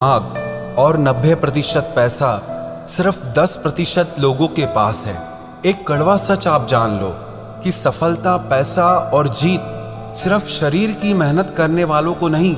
दिमाग और 90% पैसा सिर्फ 10% लोगों के पास है। एक कड़वा सच आप जान लो कि सफलता, पैसा और जीत सिर्फ शरीर की मेहनत करने वालों को नहीं,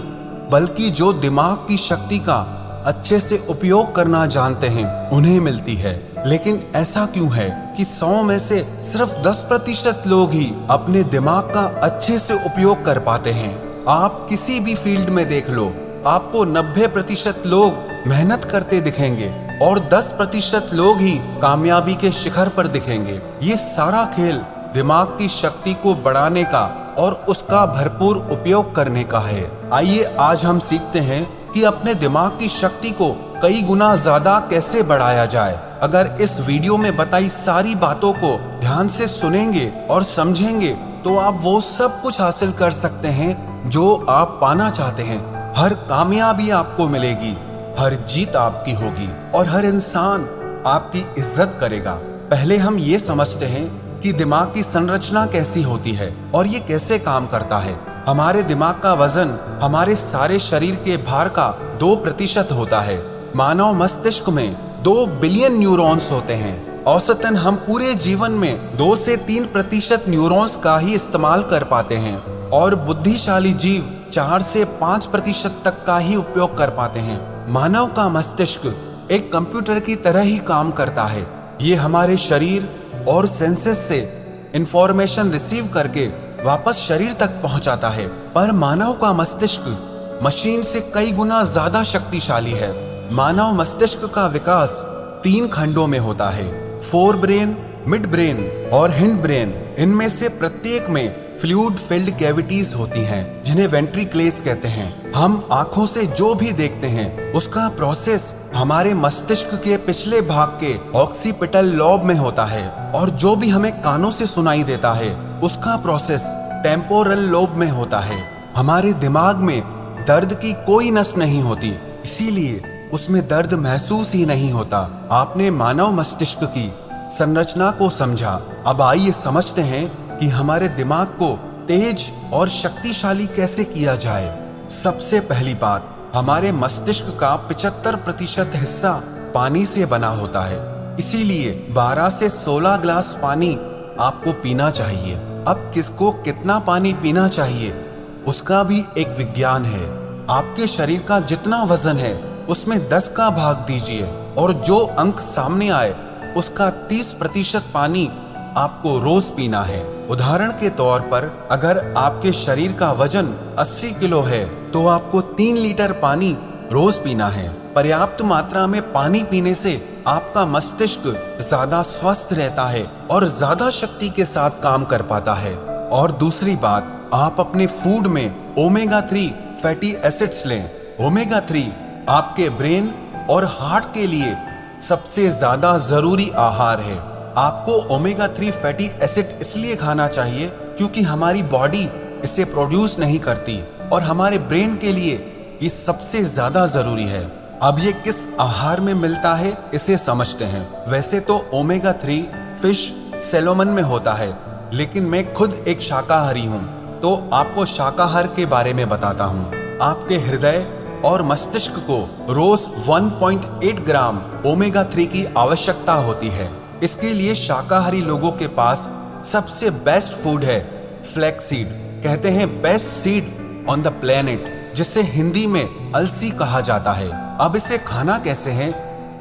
बल्कि जो दिमाग की शक्ति का अच्छे से उपयोग करना जानते हैं उन्हें मिलती है। लेकिन ऐसा क्यों है कि 100 में से सिर्फ 10% लोग ही अपने दिमाग का अच्छे से उपयोग कर पाते हैं? आप किसी भी फील्ड में देख लो, आपको 90% लोग मेहनत करते दिखेंगे और 10% लोग ही कामयाबी के शिखर पर दिखेंगे। ये सारा खेल दिमाग की शक्ति को बढ़ाने का और उसका भरपूर उपयोग करने का है। आइए आज हम सीखते हैं कि अपने दिमाग की शक्ति को कई गुना ज्यादा कैसे बढ़ाया जाए। अगर इस वीडियो में बताई सारी बातों को ध्यान से सुनेंगे और समझेंगे तो आप वो सब कुछ हासिल कर सकते हैं जो आप पाना चाहते हैं। हर कामयाबी आपको मिलेगी, हर जीत आपकी होगी और हर इंसान आपकी इज्जत करेगा। पहले हम ये समझते हैं कि दिमाग की संरचना कैसी होती है और ये कैसे काम करता है। हमारे दिमाग का वजन हमारे सारे शरीर के भार का 2% होता है। मानव मस्तिष्क में 2 बिलियन न्यूरॉन्स होते हैं। औसतन हम पूरे जीवन में 2 से 3% न्यूरॉन्स का ही इस्तेमाल कर पाते हैं और बुद्धिशाली जीव 4 से 5% तक का ही उपयोग कर पाते हैं। मानव का मस्तिष्क एक कंप्यूटर की तरह ही काम करता है। ये हमारे शरीर और सेंसेस से इंफॉर्मेशन रिसीव करके वापस शरीर तक पहुंचाता है। पर मानव का मस्तिष्क मशीन से कई गुना ज्यादा शक्तिशाली है। मानव मस्तिष्क का विकास 3 खंडों में होता है, फोर ब्रेन, मिड ब्रेन और हिंड ब्रेन। इनमें से प्रत्येक में फ्लूइड फिल्ड कैविटीज होती हैं, जिन्हें वेंट्रिकल्स कहते हैं। हम आंखों से जो भी देखते हैं उसका प्रोसेस हमारे मस्तिष्क के पिछले भाग के ऑक्सीपिटल लॉब में होता है और जो भी हमें कानों से सुनाई देता है उसका प्रोसेस टेम्पोरल लोब में होता है। हमारे दिमाग में दर्द की कोई नस नहीं होती, इसीलिए उसमें दर्द महसूस ही नहीं होता। आपने मानव मस्तिष्क की संरचना को समझा। अब आइए समझते हैं कि हमारे दिमाग को तेज और शक्तिशाली कैसे किया जाए। सबसे पहली बात, हमारे मस्तिष्क का 75% हिस्सा पानी से बना होता है, इसीलिए 12 से 16 ग्लास पानी आपको पीना चाहिए। अब किसको कितना पानी पीना चाहिए उसका भी एक विज्ञान है। आपके शरीर का जितना वजन है उसमें 10 का भाग दीजिए और जो अंक सामने आए उसका 30% पानी आपको रोज पीना है। उदाहरण के तौर पर अगर आपके शरीर का वजन 80 किलो है तो आपको 3 लीटर पानी रोज पीना है। पर्याप्त मात्रा में पानी पीने से आपका मस्तिष्क ज्यादा स्वस्थ रहता है और ज्यादा शक्ति के साथ काम कर पाता है। और दूसरी बात, आप अपने फूड में ओमेगा 3 फैटी एसिड्स लें। ओमेगा 3 आपके ब्रेन और हार्ट के लिए सबसे ज्यादा जरूरी आहार है। आपको ओमेगा 3 फैटी एसिड इसलिए खाना चाहिए क्योंकि हमारी बॉडी इसे प्रोड्यूस नहीं करती और हमारे ब्रेन के लिए ये सबसे ज्यादा जरूरी है। अब ये किस आहार में मिलता है इसे समझते हैं। वैसे तो ओमेगा 3 फिश, सैल्मन में होता है, लेकिन मैं खुद एक शाकाहारी हूँ तो आपको शाकाहार के बारे में बताता हूँ। आपके हृदय और मस्तिष्क को रोज 1.8 ग्राम ओमेगा 3 की आवश्यकता होती है। इसके लिए शाकाहारी लोगों के पास सबसे बेस्ट फूड है फ्लैक्सीड। कहते हैं best seed on the planet, जिसे हिंदी में अलसी कहा जाता है। अब इसे खाना कैसे है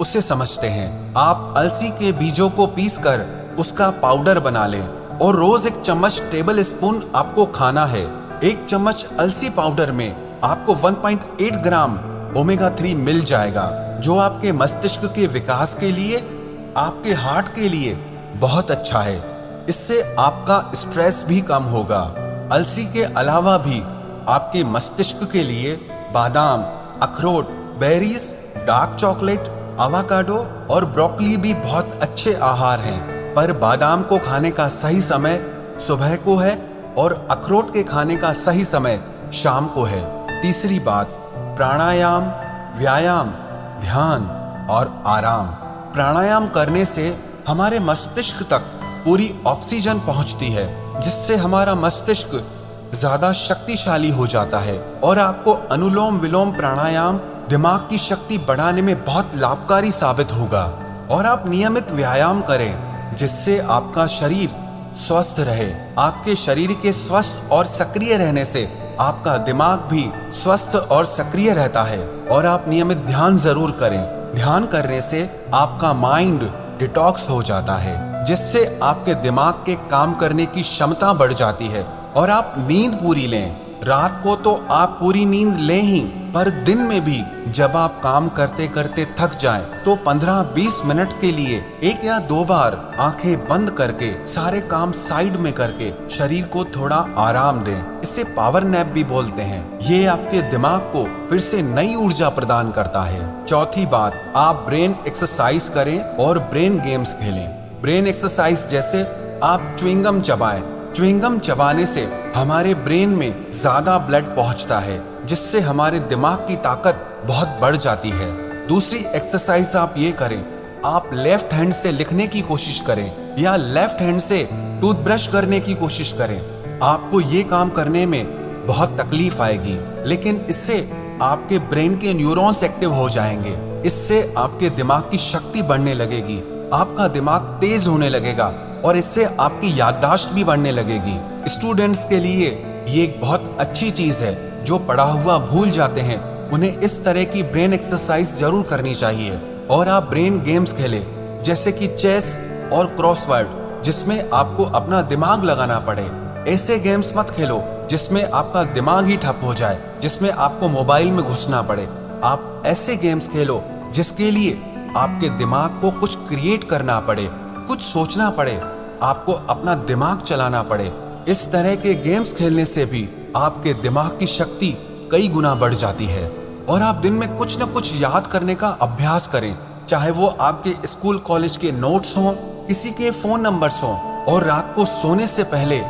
उसे समझते हैं। आप अलसी के बीजों को पीसकर उसका पाउडर बना लें और रोज 1 चम्मच टेबल स्पून आपको खाना है। 1 चम्मच अलसी पाउडर में आपको 1.8 ग्राम ओमेगा 3 मिल जाएगा, जो आपके मस्तिष्क के विकास के लिए, आपके हार्ट के लिए बहुत अच्छा है। इससे आपका स्ट्रेस भी कम होगा। अलसी के अलावा भी आपके मस्तिष्क के लिए बादाम, अखरोट, बेरीज, डार्क चॉकलेट, आवाकाडो और ब्रोकली भी बहुत अच्छे आहार हैं। पर बादाम को खाने का सही समय सुबह को है और अखरोट के खाने का सही समय शाम को है। तीसरी बात, प्राणायाम, व्यायाम, ध्यान और आराम। प्राणायाम करने से हमारे मस्तिष्क तक पूरी ऑक्सीजन पहुंचती है, जिससे हमारा मस्तिष्क ज्यादा शक्तिशाली हो जाता है। और आपको अनुलोम विलोम प्राणायाम दिमाग की शक्ति बढ़ाने में बहुत लाभकारी साबित होगा। और आप नियमित व्यायाम करें जिससे आपका शरीर स्वस्थ रहे। आपके शरीर के स्वस्थ और सक्रिय रहने से आपका दिमाग भी स्वस्थ और सक्रिय रहता है। और आप नियमित ध्यान जरूर करें। ध्यान करने से आपका माइंड डिटॉक्स हो जाता है, जिससे आपके दिमाग के काम करने की क्षमता बढ़ जाती है। और आप नींद पूरी लें। रात को तो आप पूरी नींद लें ही, पर दिन में भी जब आप काम करते करते थक जाएं, तो 15-20 मिनट के लिए 1 या 2 बार आंखें बंद करके सारे काम साइड में करके शरीर को थोड़ा आराम दें। इसे पावर नैप भी बोलते हैं। ये आपके दिमाग को फिर से नई ऊर्जा प्रदान करता है। चौथी बात, आप ब्रेन एक्सरसाइज करें और ब्रेन गेम्स खेलें। ब्रेन एक्सरसाइज जैसे आप च्युइंगम चबाएं। च्युइंगम चबाने से हमारे ब्रेन में ज्यादा ब्लड पहुंचता है, जिससे हमारे दिमाग की ताकत बहुत बढ़ जाती है। दूसरी एक्सरसाइज आप ये करें, आप लेफ्ट हैंड से लिखने की कोशिश करें या लेफ्ट हैंड से टूथब्रश करने की कोशिश करें। आपको ये काम करने में बहुत तकलीफ आएगी, लेकिन इससे आपके ब्रेन के न्यूरॉन्स एक्टिव हो जाएंगे। इससे आपके दिमाग की शक्ति बढ़ने लगेगी, आपका दिमाग तेज होने लगेगा और इससे आपकी याददाश्त भी बढ़ने लगेगी। स्टूडेंट्स के लिए ये एक बहुत अच्छी चीज है। जो पढ़ा हुआ भूल जाते हैं, उन्हें इस तरह की ब्रेन एक्सरसाइज जरूर करनी चाहिए। और आप ब्रेन गेम्स खेलें, जैसे कि चेस और क्रॉसवर्ड, जिसमें आपको अपना दिमाग लगाना पड़े। ऐसे गेम्स मत खेलो जिसमें आपका दिमाग ही ठप हो जाए, जिसमें आपको मोबाइल में घुसना पड़े। आप ऐसे गेम्स खेलो जिसके लिए आपके दिमाग को कुछ क्रिएट करना पड़े, कुछ सोचना पड़े, आपको अपना दिमाग चलाना पड़े। इस तरह के गेम्स खेलने से भी आपके दिमाग की शक्ति कई गुना बढ़ जाती है। और आप दिन में कुछ न कुछ याद करने का अभ्यास करें, चाहे वो आपके स्कूल कॉलेज के नोट्स हों, किसी के फोन नंबर्स हों। और रात को सोने से पहले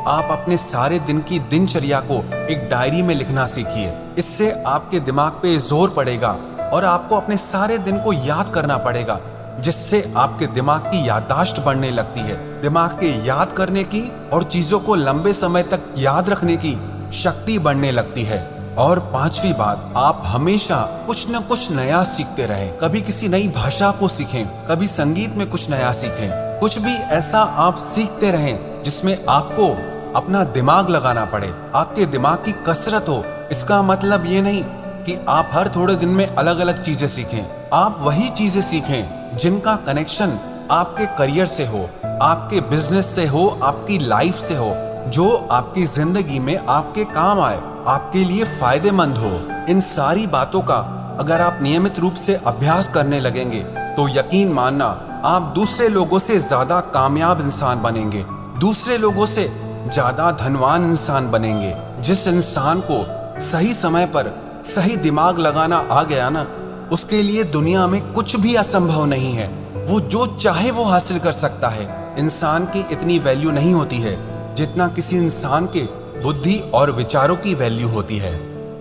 आप अपने सारे दिन की दिनचर्या को एक डायरी में लिखना सीखिए। इससे आपके दिमाग पे जोर पड़ेगा और आपको अपने सारे दिन को याद करना पड़ेगा, जिससे आपके दिमाग की याददाश्त बढ़ने लगती है। दिमाग के याद करने की और चीजों को लंबे समय तक याद रखने की शक्ति बढ़ने लगती है। और पांचवी बात, आप हमेशा कुछ न कुछ नया सीखते रहें। कभी किसी नई भाषा को सीखें, कभी संगीत में कुछ नया सीखें। कुछ भी ऐसा आप सीखते रहें जिसमें आपको अपना दिमाग लगाना पड़े, आपके दिमाग की कसरत हो। इसका मतलब ये नहीं कि आप हर थोड़े दिन में अलग अलग चीजें सीखें। आप वही चीजें सीखें जिनका कनेक्शन आपके करियर से हो, आपके बिजनेस से हो, आपकी लाइफ से हो, जो आपकी जिंदगी में आपके काम आए, आपके लिए फायदेमंद हो। इन सारी बातों का अगर आप नियमित रूप से अभ्यास करने लगेंगे तो यकीन मानना, आप दूसरे लोगों से ज्यादा कामयाब इंसान बनेंगे, दूसरे लोगों से ज्यादा धनवान इंसान बनेंगे। जिस इंसान को सही समय पर सही दिमाग लगाना आ गया ना, उसके लिए दुनिया में कुछ भी असंभव नहीं है। वो जो चाहे वो हासिल कर सकता है। इंसान की इतनी वैल्यू नहीं होती है जितना किसी इंसान के बुद्धि और विचारों की वैल्यू होती है।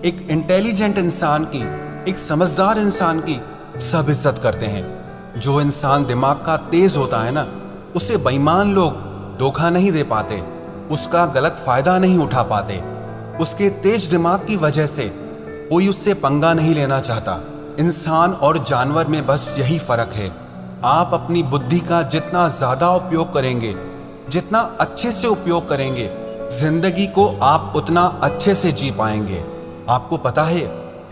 एक इंटेलिजेंट इंसान की, एक समझदार इंसान की सब इज्जत करते हैं। जो इंसान दिमाग का तेज होता है ना, उसे बेईमान लोग धोखा नहीं दे पाते, उसका गलत फायदा नहीं उठा पाते। उसके तेज दिमाग की वजह से कोई उससे पंगा नहीं लेना चाहता। इंसान और जानवर में बस यही फर्क है। आप अपनी बुद्धि का जितना ज्यादा उपयोग करेंगे, जितना अच्छे से उपयोग करेंगे, जिंदगी को आप उतना अच्छे से जी पाएंगे। आपको पता है,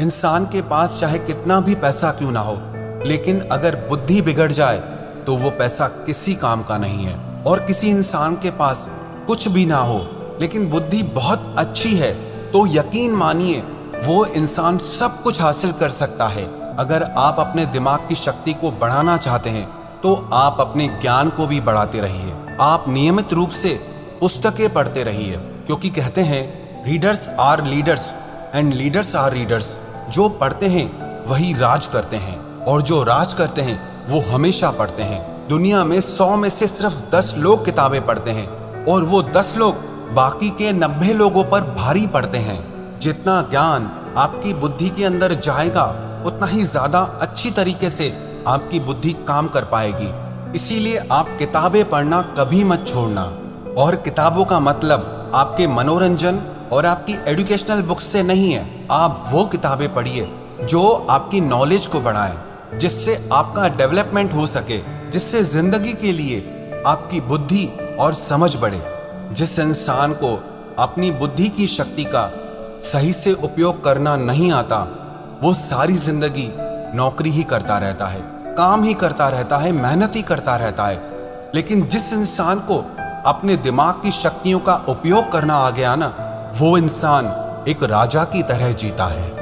इंसान के पास चाहे कितना भी पैसा क्यों ना हो, लेकिन अगर बुद्धि बिगड़ जाए तो वो पैसा किसी काम का नहीं है। और किसी इंसान के पास कुछ भी ना हो लेकिन बुद्धि बहुत अच्छी है, तो यकीन मानिए वो इंसान सब कुछ हासिल कर सकता है। अगर आप अपने दिमाग की शक्ति को बढ़ाना चाहते हैं तो आप अपने ज्ञान को भी बढ़ाते रहिए। आप नियमित रूप से पुस्तकें पढ़ते रहिए, क्योंकि कहते हैं readers are leaders and leaders are readers. जो पढ़ते हैं वही राज करते हैं, और जो राज करते हैं वो हमेशा पढ़ते हैं। दुनिया में 100 में से सिर्फ 10 लोग किताबें पढ़ते हैं, और वो 10 लोग बाकी के 90 लोगों पर भारी पड़ते हैं। जितना ज्ञान आपकी बुद्धि के अंदर जाएगा, उतना ही ज्यादा अच्छी तरीके से आपकी बुद्धि काम कर पाएगी। इसीलिए आप किताबें पढ़ना कभी मत छोड़ना। और किताबों का मतलब आपके मनोरंजन और आपकी एजुकेशनल बुक्स से नहीं है। आप वो किताबें पढ़िए जो आपकी नॉलेज को बढ़ाए, जिससे आपका डेवलपमेंट हो सके, जिससे जिंदगी के लिए आपकी बुद्धि और समझ बढ़े। जिस इंसान को अपनी बुद्धि की शक्ति का सही से उपयोग करना नहीं आता, वो सारी जिंदगी नौकरी ही करता रहता है, काम ही करता रहता है, मेहनत ही करता रहता है। लेकिन जिस इंसान को अपने दिमाग की शक्तियों का उपयोग करना आ गया ना, वो इंसान एक राजा की तरह जीता है।